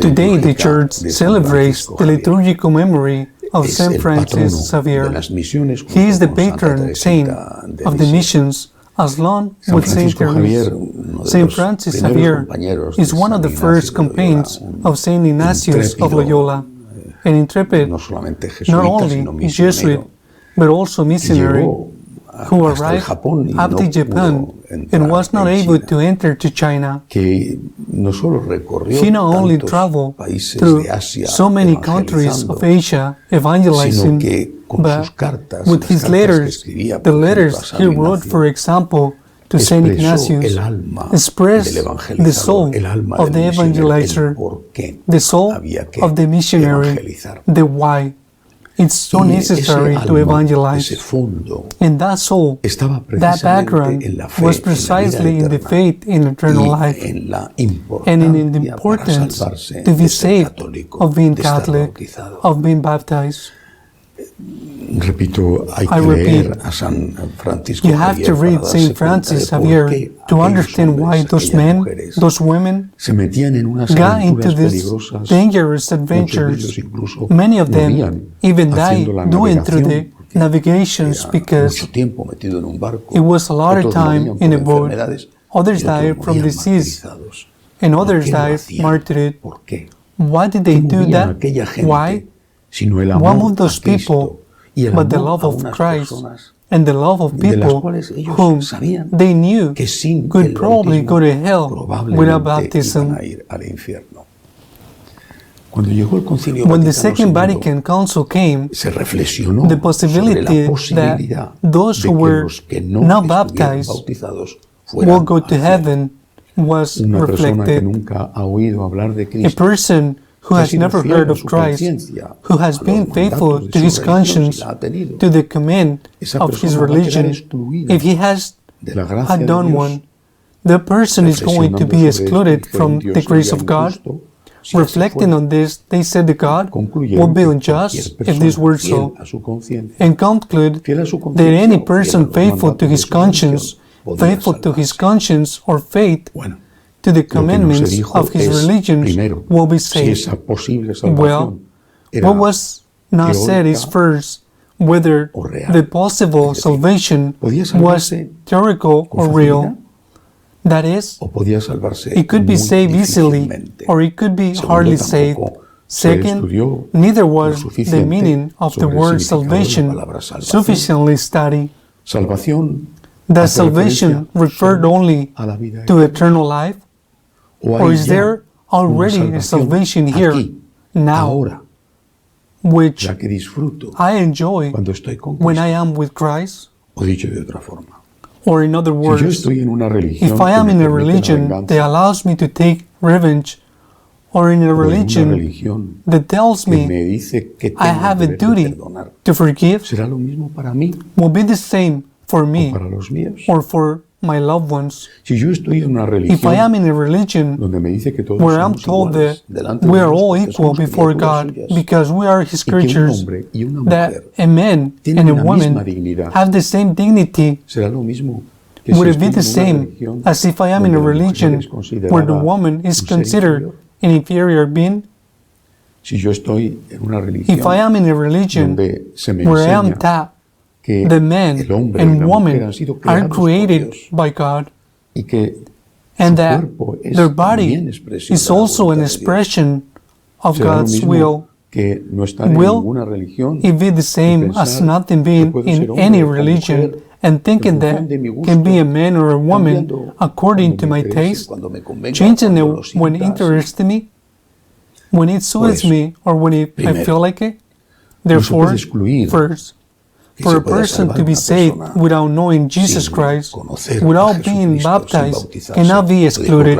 Today, the Church celebrates the liturgical memory of Saint Francis Xavier. He is the patron saint of the missions, along with Saint Therese. Saint Francis Xavier is one of the first companions of Saint Ignatius of Loyola, an intrepid, not only Jesuit, but also missionary, who arrived up to Japan and was not able to enter to China. He not only traveled through so many countries of Asia evangelizing, but with his letters, the letters he wrote, for example, to Saint Ignatius, expressed the soul of the evangelizer, the soul of the missionary, the why. It's so necessary to evangelize. And that soul, that background, was precisely in the faith in eternal life and in the importance to be saved, of being Catholic, of being baptized. I repeat, you have to read Saint Francis Xavier to understand why those men, those women, got into these dangerous adventures. Many of them even died doing through the navigations because it was a lot of time in a boat. Others died from disease, and others died martyred. Why did they do that? Why? What moved those people but the love of Christ and the love of people whom they knew could probably go to hell without baptism. When the Second Vatican Council came, the possibility that those who were not baptized will go to heaven was reflected. A person who has never heard of Christ, who has been faithful to his conscience, to the command of his religion, if he had done one, the person is going to be excluded from the grace of God. Reflecting on this, they said that God would be unjust if this were so, and conclude that any person faithful to his conscience or faith to the commandments of his religion will be saved. Well, what was not said is first whether the possible salvation was theoretical or real. That is, it could be saved easily or it could be hardly saved. Second, neither was the meaning of the word salvation sufficiently studied. That salvation referred only to eternal life? Or is there already a salvation here, now, which I enjoy when I am with Christ? Or in other words, if I am in a religion that allows me to take revenge, or in a religion that tells me I have a duty to forgive, will be the same for me or for my loved ones. If I am in a religion where I'm told that we are all equal before God because we are His creatures, that a man and a woman have the same dignity, would it be the same as if I am in a religion where the woman is considered an inferior being? If I am in a religion where I am taught the man and woman are created by God, and that their body is also an expression of God's will it be the same as nothing being in any religion and thinking that can be a man or a woman according to my taste, changing it when it interests me, when it suits me, or when I feel like it? Therefore, first, for a person to be saved without knowing Jesus Christ, without being baptized, cannot be excluded.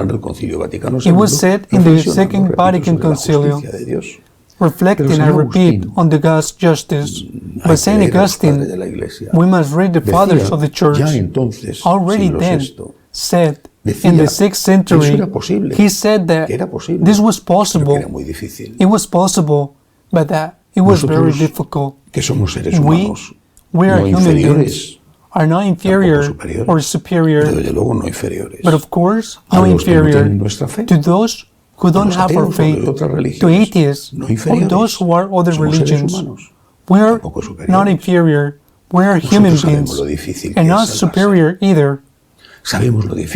It was said in the Second Vatican Concilio, reflecting, I repeat, on the God's justice. By Saint Augustine, we must read the Fathers of the Church. Already then said, in the 6th century, he said that this was possible. It was possible, but that it was very difficult. We are human beings. are not inferior or superior, but of course, no inferior to those who don't have our faith, to atheists, or those who are other religions. We are not inferior, we are human beings, and not superior either.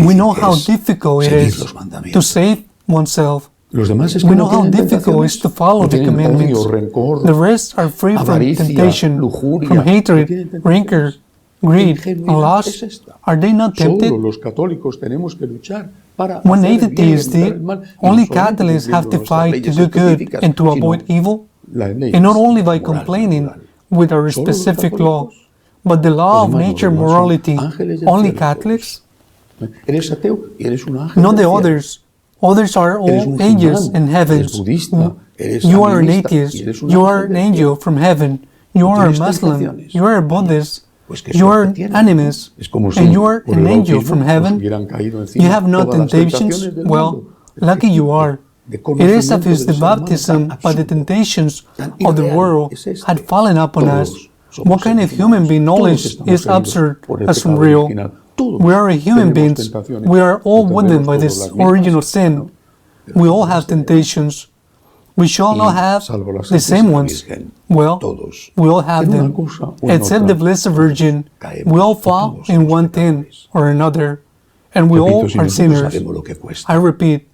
We know how difficult it is to save oneself. We know how difficult it is to follow the commandments. The rest are free from temptation, from hatred, rancor, greed, and lust. Are they not tempted? When atheists did, only Catholics have to fight to do good and to avoid evil, and not only by complaining with our specific law, but the law of nature morality, only Catholics? Not the others. Others are all angels in heaven. You are an atheist. You are an angel from heaven. You are a Muslim. You are a Buddhist. You are an animist. And you are an angel from heaven. You have no temptations? Well, lucky you are. It is as if the baptism by the temptations of the world had fallen upon us. What kind of human being knowledge is absurd as unreal? We are human beings. We are all wounded by this original sin. We all have temptations. We shall not have the same ones. Well, we all have them. Except the Blessed Virgin, we all fall in one thing or another, and we all are sinners. I repeat,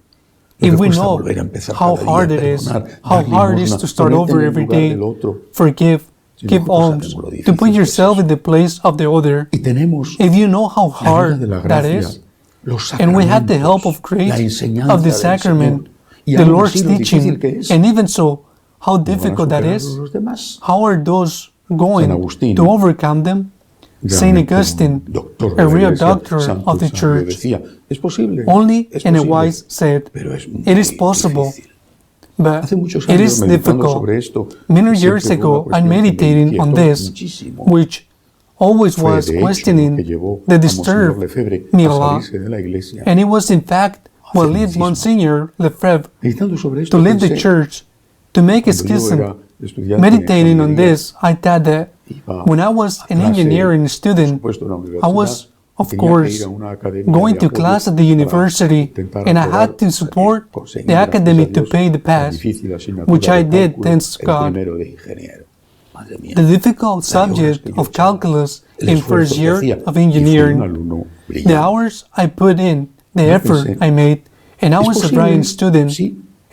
if we know how hard it is, how hard it is to start over every day, forgive, give alms, to put yourself in the place of the other. If you know how hard that is, and we have the help of grace, of the sacrament, the Lord's teaching, and even so, how difficult that is, how are those going to overcome them? Saint Augustine, a real doctor of the Church, only and a wise said, it is possible, but it is difficult. Many years ago, I meditated on this, which always was questioning the disturbed me a lot, and it was in fact what led Monsignor Lefebvre to leave the Church, to make a schism. Meditating on this, I thought that when I was an engineering student, I was, of course, going to class at the university, and I had to support the academy to pay the pass, which I did, thanks God. The difficult subject of calculus in first year of engineering, the hours I put in, the effort I made, and I was a brilliant student,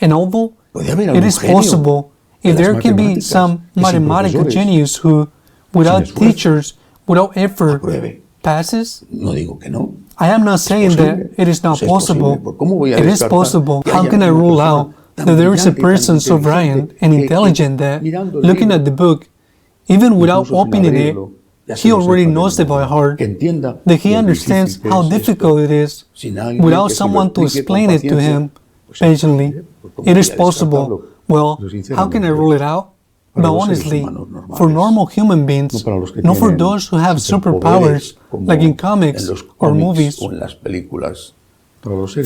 and although it is possible, if there can be some mathematical genius who, without teachers, without effort, passes, I am not saying that it is not possible. It is possible. How can I rule out that there is a person so brilliant and intelligent that, looking at the book, even without opening it, he already knows it by heart, that he understands how difficult it is, without someone to explain it to him patiently? It is possible. Well, how can I rule it out? But honestly, for normal human beings, not for those who have superpowers, like in comics or movies.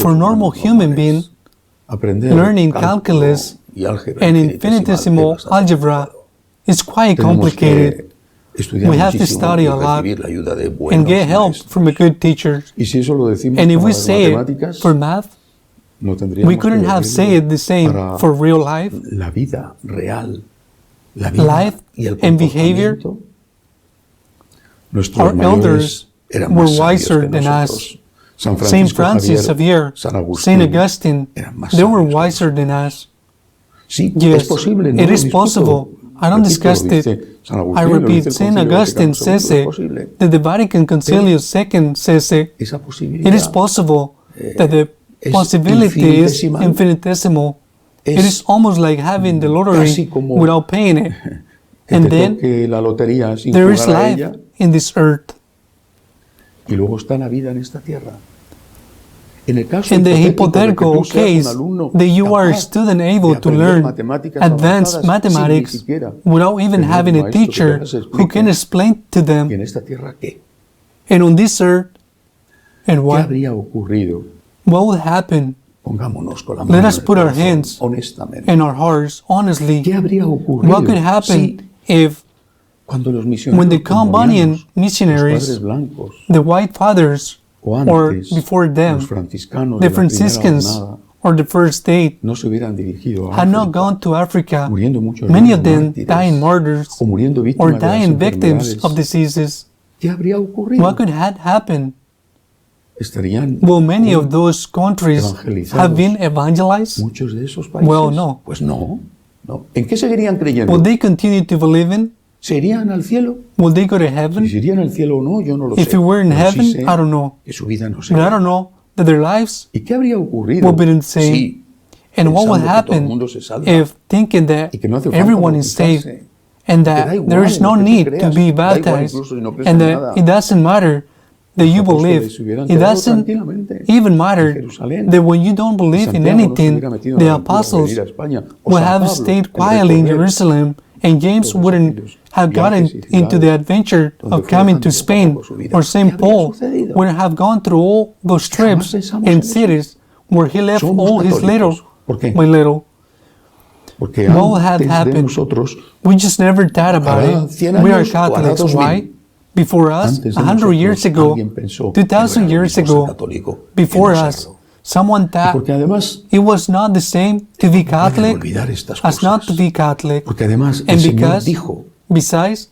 For normal human beings, learning calculus and infinitesimal algebra is quite complicated. We have to study a lot and get help from a good teacher. And if we say it for math, we couldn't have said it the same for real life. Life and behavior. Our elders were wiser than us. Saint Francis of Mary, Saint Augustine, they were wiser than us. Yes, it is possible. I don't discuss it. I repeat, Saint Augustine says it, that the Vatican Concilium II says it. It is possible that the possibility is infinitesimal. It is almost like having the lottery without paying it. And then there is life in this earth. In the hypothetical case that you are a student able to learn advanced mathematics without even having a teacher who can explain to them, and on this earth, and what would happen? Let us put our hands and our hearts honestly. What could happen if when the Colombian missionaries, the white fathers, or before them, the Franciscans or the first state, had not gone to Africa, many of them dying martyrs or dying victims of diseases. What could have happened? Will many of those countries have been evangelized? Well, no. Will they continue to believe in? Will they go to heaven? If we were in heaven, I don't know. But I don't know that their lives will be the same. And what will happen if thinking that everyone is saved and that there is no need to be baptized and that it doesn't matter that you believe, it doesn't even matter that when you don't believe in anything, the apostles would have stayed quietly in Jerusalem, and James wouldn't have gotten into the adventure of coming to Spain, or St. Paul wouldn't have gone through all those trips and cities where he left all his little by little. What will have happened? We just never thought about it. We are Catholics. Why? Before us, 100 years ago, 2,000 years ago, before us, someone thought it was not the same to be Catholic as not to be Catholic. And besides,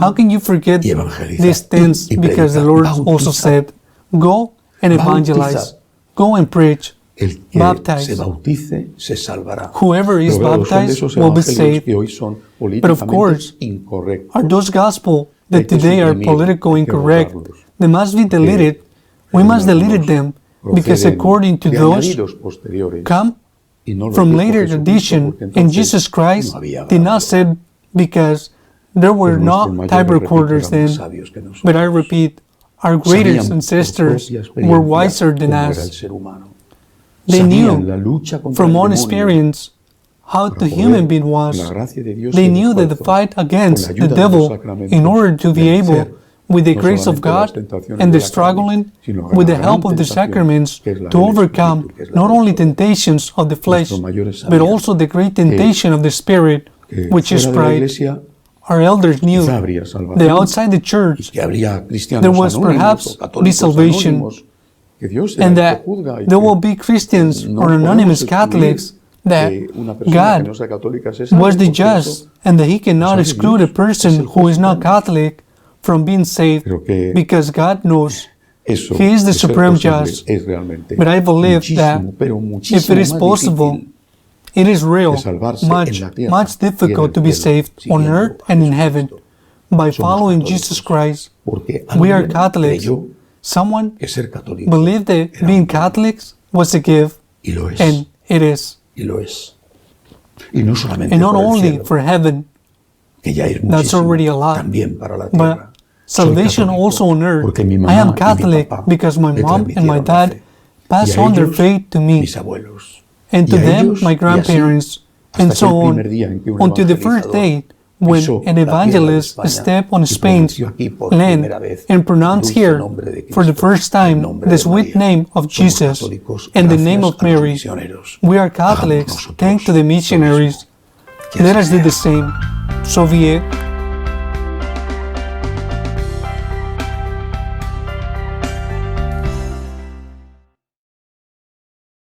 how can you forget these things? Because the Lord also said, go and evangelize, go and preach, baptize. Whoever is baptized will be saved. But of course, are those gospels that today are politically incorrect, they must be deleted. We must delete them, because according to those come from later tradition, and Jesus Christ did not say, because there were no type recorders then. But I repeat, our greatest ancestors were wiser than us. They knew from own experience how the human being was. They knew that the fight against the devil, in order to be able, with the grace of God, and the struggling with the help of the sacraments, to overcome not only temptations of the flesh, but also the great temptation of the spirit, which is pride. Our elders knew that outside the church there was perhaps be salvation, and that there will be Christians or anonymous Catholics, that God was the just, and that He cannot exclude a person who is not Catholic from being saved, because God knows He is the supreme judge. But I believe that if it is possible, it is real, much difficult to be saved on earth and in heaven by following Jesus Christ. We are Catholics. Someone believed that being Catholics was a gift, and it is. And not only for heaven, that's already a lot, but salvation also on earth. I am Catholic because my mom and my dad passed on their faith to me, and to them, my grandparents, and so on, until the first day when an evangelist stepped on Spain's land and pronounced here for the first time the sweet name of Jesus and the name of Mary. We are Catholics, thanks to the missionaries. Let us do the same. So be it.